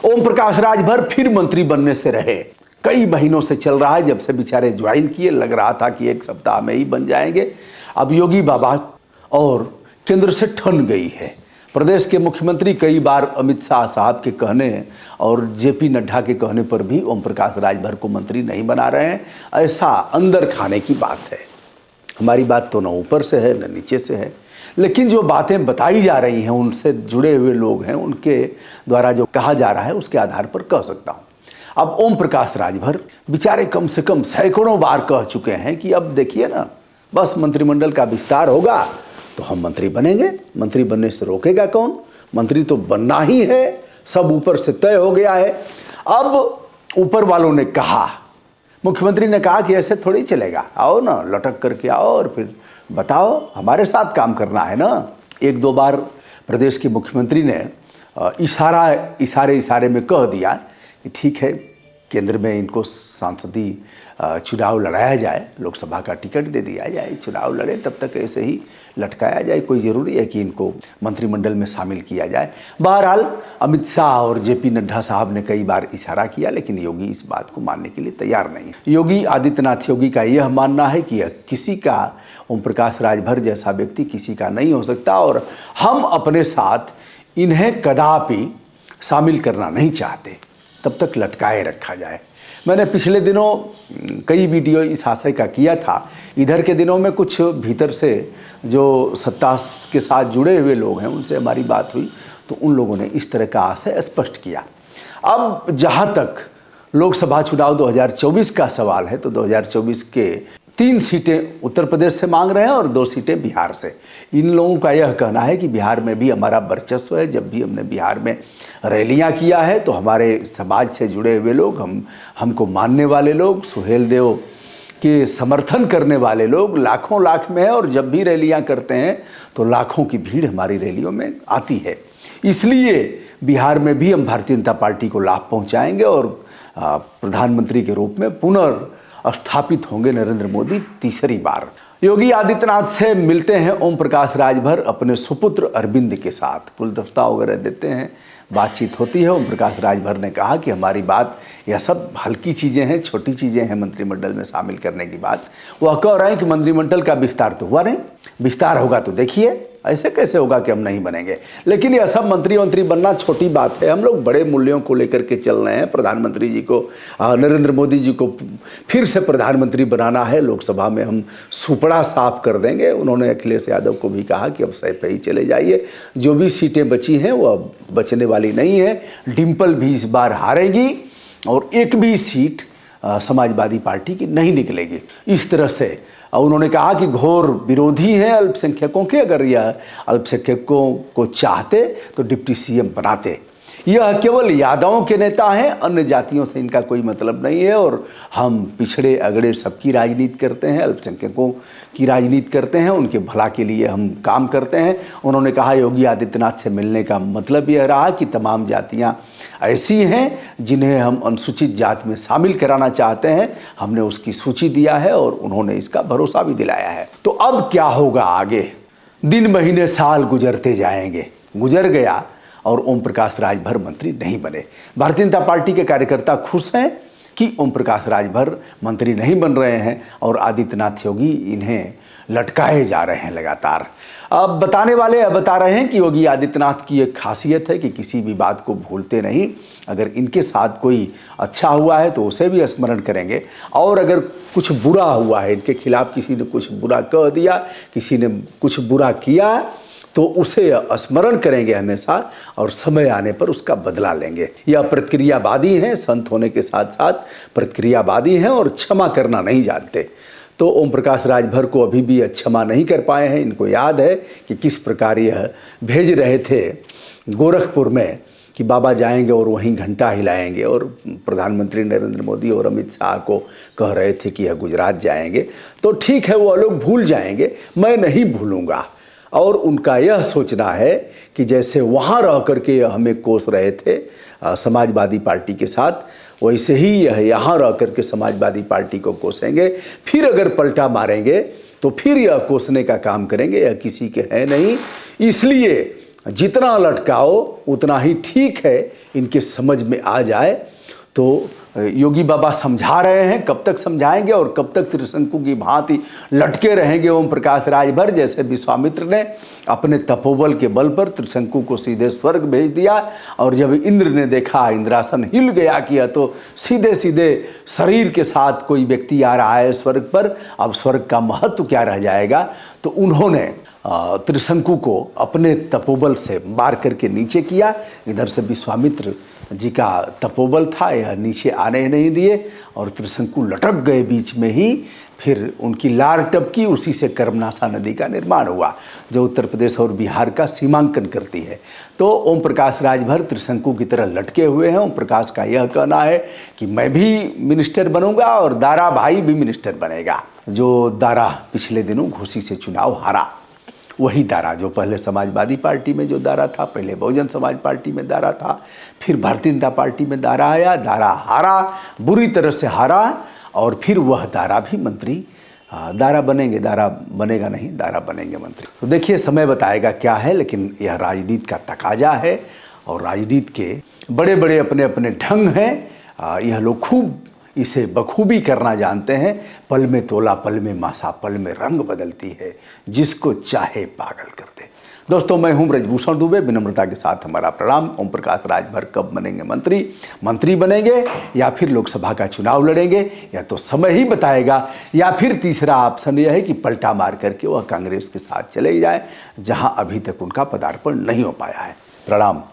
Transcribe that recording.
ओम प्रकाश राजभर फिर मंत्री बनने से रहे। कई महीनों से चल रहा है, जब से बेचारे ज्वाइन किए लग रहा था कि एक सप्ताह में ही बन जाएंगे। अब योगी बाबा और केंद्र से ठन गई है। प्रदेश के मुख्यमंत्री कई बार अमित शाह साहब के कहने और जेपी नड्डा के कहने पर भी ओम प्रकाश राजभर को मंत्री नहीं बना रहे हैं। ऐसा अंदर खाने की बात है। हमारी बात तो न ऊपर से है न नीचे से है, लेकिन जो बातें बताई जा रही हैं, उनसे जुड़े हुए लोग हैं, उनके द्वारा जो कहा जा रहा है उसके आधार पर कह सकता हूँ। अब ओम प्रकाश राजभर बेचारे कम से कम सैकड़ों बार कह चुके हैं कि अब देखिए ना, बस मंत्रिमंडल का विस्तार होगा तो हम मंत्री बनेंगे। मंत्री बनने से रोकेगा कौन? मंत्री तो बनना ही है, सब ऊपर से तय हो गया है। अब ऊपर वालों ने कहा, मुख्यमंत्री ने कहा कि ऐसे थोड़ी चलेगा, आओ ना लटक करके आओ और फिर बताओ, हमारे साथ काम करना है ना। एक दो बार प्रदेश के मुख्यमंत्री ने इशारे में कह दिया कि ठीक है, केंद्र में इनको सांसदीय चुनाव लड़ाया जाए, लोकसभा का टिकट दे दिया जाए, चुनाव लड़े, तब तक ऐसे ही लटकाया जाए, कोई ज़रूरी है कि इनको मंत्रिमंडल में शामिल किया जाए। बहरहाल अमित शाह और जेपी नड्डा साहब ने कई बार इशारा किया, लेकिन योगी इस बात को मानने के लिए तैयार नहीं है। योगी आदित्यनाथ योगी का यह मानना है कि किसी का, ओम प्रकाश राजभर जैसा व्यक्ति किसी का नहीं हो सकता और हम अपने साथ इन्हें कदापि शामिल करना नहीं चाहते, तब तक लटकाए रखा जाए। मैंने पिछले दिनों कई वीडियो इस आशय का किया था। इधर के दिनों में कुछ भीतर से जो सत्ता के साथ जुड़े हुए लोग हैं, उनसे हमारी बात हुई तो उन लोगों ने इस तरह का आशय स्पष्ट किया। अब जहाँ तक लोकसभा चुनाव 2024 का सवाल है, तो 2024 के 3 सीटें उत्तर प्रदेश से मांग रहे हैं और 2 सीटें बिहार से। इन लोगों का यह कहना है कि बिहार में भी हमारा वर्चस्व है। जब भी हमने बिहार में रैलियां किया है तो हमारे समाज से जुड़े हुए लोग, हमको मानने वाले लोग, सुहेल देव के समर्थन करने वाले लोग लाखों लाख में है और जब भी रैलियां करते हैं तो लाखों की भीड़ हमारी रैलियों में आती है। इसलिए बिहार में भी हम भारतीय जनता पार्टी को लाभ पहुँचाएँगे और प्रधानमंत्री के रूप में पुनर्स्थापित होंगे नरेंद्र मोदी तीसरी बार। योगी आदित्यनाथ से मिलते हैं ओम प्रकाश राजभर अपने सुपुत्र अरविंद के साथ, गुलदस्ता वगैरह देते हैं, बातचीत होती है। ओम प्रकाश राजभर ने कहा कि हमारी बात, यह सब हल्की चीज़ें हैं, छोटी चीज़ें हैं मंत्रिमंडल में शामिल करने की बात। वह कह रहे हैं कि मंत्रिमंडल का विस्तार तो हुआ नहीं, विस्तार होगा तो देखिए। ऐसे कैसे होगा कि हम नहीं बनेंगे? लेकिन यह सब मंत्री बनना छोटी बात है। हम लोग बड़े मूल्यों को लेकर के चल रहे हैं। प्रधानमंत्री जी को, नरेंद्र मोदी जी को फिर से प्रधानमंत्री बनाना है। लोकसभा में हम सुपड़ा साफ कर देंगे। उन्होंने अखिलेश यादव को भी कहा कि अब सही पे ही चले जाइए, जो भी सीटें बची हैं वह बचने वाली नहीं है। डिम्पल भी इस बार हारेगी और एक भी सीट समाजवादी पार्टी की नहीं निकलेगी। इस तरह से उन्होंने कहा कि घोर विरोधी हैं अल्पसंख्यकों के, अगर यह अल्पसंख्यकों को चाहते तो डिप्टी सीएम बनाते। यह केवल यादवों के नेता हैं, अन्य जातियों से इनका कोई मतलब नहीं है और हम पिछड़े अगड़े सबकी राजनीति करते हैं, अल्पसंख्यकों की राजनीति करते हैं, उनके भला के लिए हम काम करते हैं। उन्होंने कहा योगी आदित्यनाथ से मिलने का मतलब यह रहा कि तमाम जातियां ऐसी हैं जिन्हें हम अनुसूचित जाति में शामिल कराना चाहते हैं। हमने उसकी सूची दिया है और उन्होंने इसका भरोसा भी दिलाया है। तो अब क्या होगा आगे? दिन महीने साल गुजरते जाएंगे। गुजर गया और ओम प्रकाश राजभर मंत्री नहीं बने। भारतीय जनता पार्टी के कार्यकर्ता खुश हैं कि ओम प्रकाश राजभर मंत्री नहीं बन रहे हैं और आदित्यनाथ योगी इन्हें लटकाए जा रहे हैं लगातार। अब बताने वाले बता रहे हैं कि योगी आदित्यनाथ की एक खासियत है कि किसी भी बात को भूलते नहीं। अगर इनके साथ कोई अच्छा हुआ है तो उसे भी स्मरण करेंगे और अगर कुछ बुरा हुआ है, इनके खिलाफ किसी ने कुछ बुरा कह दिया, किसी ने कुछ बुरा किया, तो उसे स्मरण करेंगे हमेशा और समय आने पर उसका बदला लेंगे। यह प्रतिक्रियावादी हैं, संत होने के साथ साथ प्रतिक्रियावादी हैं और क्षमा करना नहीं जानते। तो ओम प्रकाश राजभर को अभी भी क्षमा नहीं कर पाए हैं। इनको याद है कि किस प्रकार यह भेज रहे थे गोरखपुर में कि बाबा जाएंगे और वहीं घंटा हिलाएंगे, और प्रधानमंत्री नरेंद्र मोदी और अमित शाह को कह रहे थे कि यह गुजरात जाएंगे। तो ठीक है, वो लोग भूल जाएंगे, मैं नहीं भूलूंगा। और उनका यह सोचना है कि जैसे वहाँ रह करके हमें कोस रहे थे समाजवादी पार्टी के साथ, वैसे ही यह यहाँ रह करके समाजवादी पार्टी को कोसेंगे। फिर अगर पलटा मारेंगे तो फिर यह कोसने का काम करेंगे। यह किसी के है नहीं, इसलिए जितना लटकाओ उतना ही ठीक है, इनके समझ में आ जाए। तो योगी बाबा समझा रहे हैं, कब तक समझाएंगे और कब तक त्रिशंकु की भांति लटके रहेंगे ओम प्रकाश राजभर। जैसे विश्वामित्र ने अपने तपोबल के बल पर त्रिशंकु को सीधे स्वर्ग भेज दिया, और जब इंद्र ने देखा इंद्रासन हिल गया किया, तो सीधे सीधे शरीर के साथ कोई व्यक्ति आ रहा है स्वर्ग पर, अब स्वर्ग का महत्व क्या रह जाएगा। तो उन्होंने त्रिशंकु को अपने तपोबल से मार करके नीचे किया। इधर से विश्वामित्र जी का तपोबल था, यह नीचे आने नहीं दिए और त्रिशंकु लटक गए बीच में ही। फिर उनकी लार टपकी, उसी से कर्मनाशा नदी का निर्माण हुआ, जो उत्तर प्रदेश और बिहार का सीमांकन करती है। तो ओम प्रकाश राजभर त्रिशंकु की तरह लटके हुए हैं। ओम प्रकाश का यह कहना है कि मैं भी मिनिस्टर बनूंगा और दारा भाई भी मिनिस्टर बनेगा। जो दारा पिछले दिनों घोसी से चुनाव हारा, वही दारा जो पहले समाजवादी पार्टी में जो दारा था, पहले बहुजन समाज पार्टी में दारा था, फिर भारतीय जनता पार्टी में दारा आया, दारा हारा, बुरी तरह से हारा, और फिर वह दारा भी मंत्री दारा बनेंगे, दारा बनेगा नहीं, दारा बनेंगे मंत्री। तो देखिए समय बताएगा क्या है, लेकिन यह राजनीति का तकाजा है और राजनीति के बड़े बड़े अपने अपने ढंग हैं। यह लोग खूब इसे बखूबी करना जानते हैं। पल में तोला पल में मासा, पल में रंग बदलती है, जिसको चाहे पागल कर दे। दोस्तों, मैं हूं ब्रजभूषण दुबे, विनम्रता के साथ हमारा प्रणाम। ओम प्रकाश राजभर कब बनेंगे मंत्री बनेंगे या फिर लोकसभा का चुनाव लड़ेंगे, या तो समय ही बताएगा, या फिर तीसरा ऑप्शन यह है कि पलटा मार करके वह कांग्रेस के साथ चले जाए, जहां अभी तक उनका पदार्पण नहीं हो पाया है। प्रणाम।